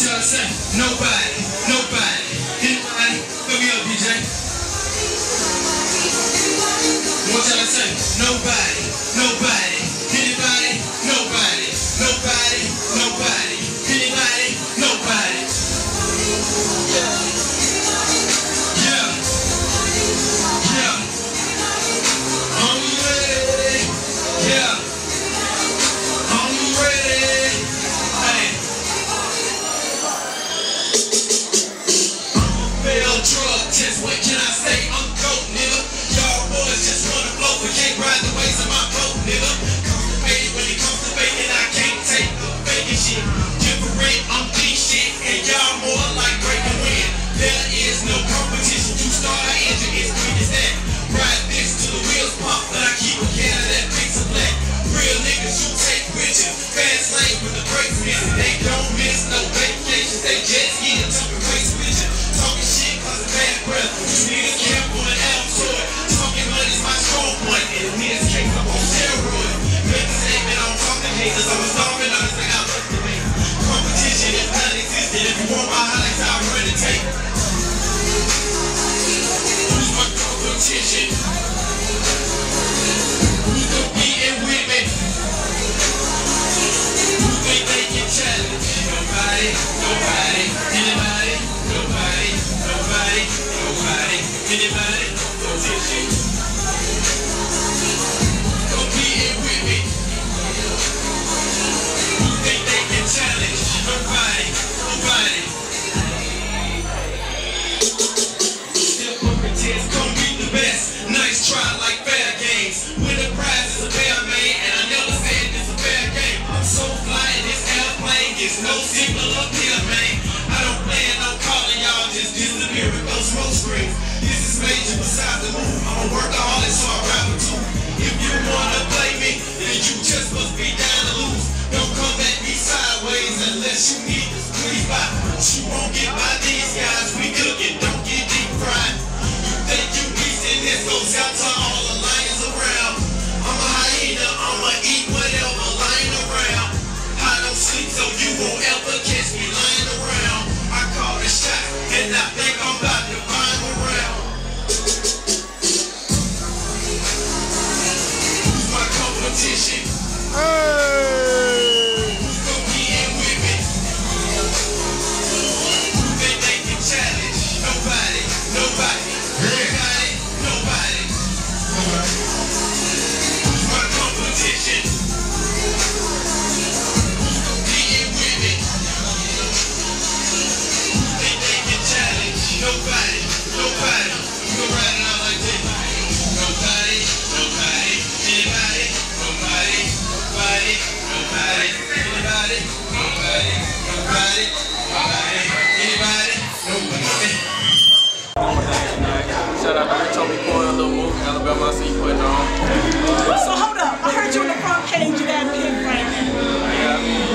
y'all say? Nobody, nobody. Anybody? Fill me up, DJ. What y'all say? Nobody, nobody. Anybody? Nobody, nobody, nobody. Anybody? Nobody. Yeah. Yeah. Yeah. I'm ready. Yeah. I'm ready. Hey. I'm a failed drug test. What can I say? I'm dope, nigga. Y'all boys just wanna blow, but can't ride the waves of my boat, nigga. Constipated when it comes to bacon, I can't take the faking shit. Different, I'm deep shit, and y'all more like breaking wind. There is no competition. You start an engine, it's quick as that. Ride this till the wheels pump, but I keep a can of that pizza black. Real niggas, you take pictures. Fast lane with the brakes missing. They don't miss no vacations. They jet ski and jumping race vision. Talking shit cause of bad breath. You need a camp on an L sword. Talking money's my strong point. And in this case, I'm on steroids. Make a statement, I'm talking haters. I'm a starving honest like I love the name. Competition is non-existent. If you want my highlights, I'll run the tape. Who's my competition? Who's competing with me? Who think they can challenge? Nobody, nobody, anybody, nobody, nobody, nobody, anybody, competition. Competing with me. Who think they can challenge? Nobody, nobody. Step up and test, come beat the best. Nice try like fair games. Win the prize is a fair man, and I never said it's a fair game. I'm so fly in this airplane, gets no signal up here, man. I don't plan on calling y'all, just disappear with those smoke screens. This is major besides the move. I'm a workaholic, so I rap it too. If you wanna play me, then you just must be down to lose. Don't come at me sideways unless you need to squeeze by. But you won't get by these guys. We cooking, don't get deep fried. You think you beastin', this goes out to all the lions around. I'm a hyena, I'ma eat whatever lying around. I don't sleep, so you won't ever catch me lying around. I call the shot, and I think I'm about to climb around. Who's my competition? Who's competing with me? Who think they can challenge? Nobody, nobody, nobody, nobody. Who's my competition? Who's competing with me? Who think they can challenge? Nobody, nobody. You can ride it out like this. Nobody, nobody, anybody, nobody, nobody, nobody, anybody, nobody, nobody, nobody, anybody, nobody. Shout out to Tommy Point, a little movie, Alabama, I see you putting on. So hold up, I heard you on the front page of that pig right now. Yeah, I mean,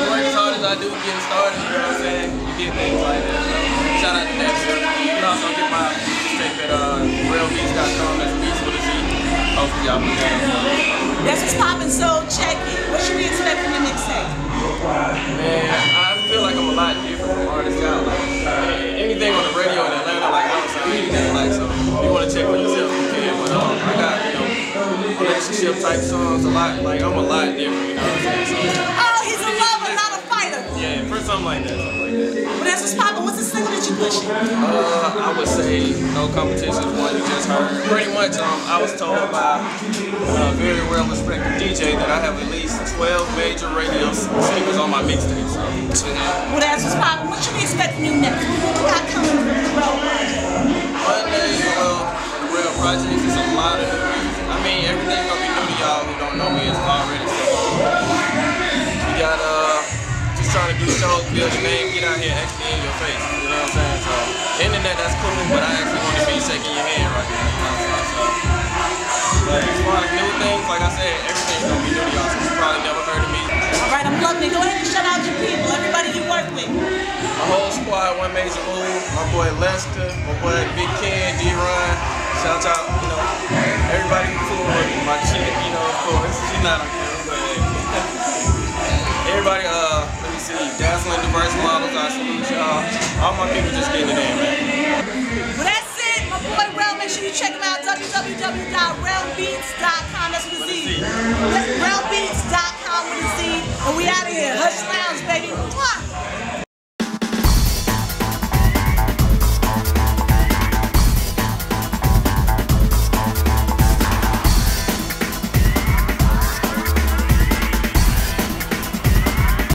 work as hard as I do getting started, you know what I'm saying? You get things like that. So, shout out to that. You can also get my tape at RellBeatzBusiness. That's Beats with a Z. Hopefully y'all put that up. That's what's popping, so check it. What should we expect from the mixtape? Man, I feel like I'm a lot different from artists out. Like, anything on the radio in Atlanta, like I don't sound anything like, so if you want to check for yourself, you can. But I got, relationship type songs a lot, like I'm a lot different, you know what I'm saying? So, oh, he's a lover, not a fighter. Yeah, for something like that, But that's what's popping. What's the single that you pushing? I would say No Competition is one you just heard. Pretty much, I was told by a very well-respected DJ that I have at least 12 major radio singles on my mixtape. So, well, that's what's popping. What should we expect from you next? What we got coming from the Rell Project? Monday, the Rell Project is a lot of new music. I mean, everything's gonna be new to y'all who don't know me as already. So, we got just trying to do shows, build your name, get out here, actually in your face. You know what I'm saying? So, internet, that's cool, but I actually want to be shaking your hand right now. You know what I'm saying? But as far as new things, like I said, everything's gonna be new to y'all, so you probably never heard of me. All right, I'm loving it. Go ahead and shout out your people, everybody you work with. My whole squad, One Major Move, my boy Lester, my boy Big Ken, D-Ron. Shout out, everybody cool with me. My chick, of course, she's not on camera, but everybody, let me see, Dazzling Diverse All my people just getting it in, man. Well, that's it. My boy Rell. Make sure you check him out. www.RellBeatzBusiness.com. That's with a Z. RellBeatzBusiness.com with a Z. And we out of here. Hush Lounge, baby. Mwah.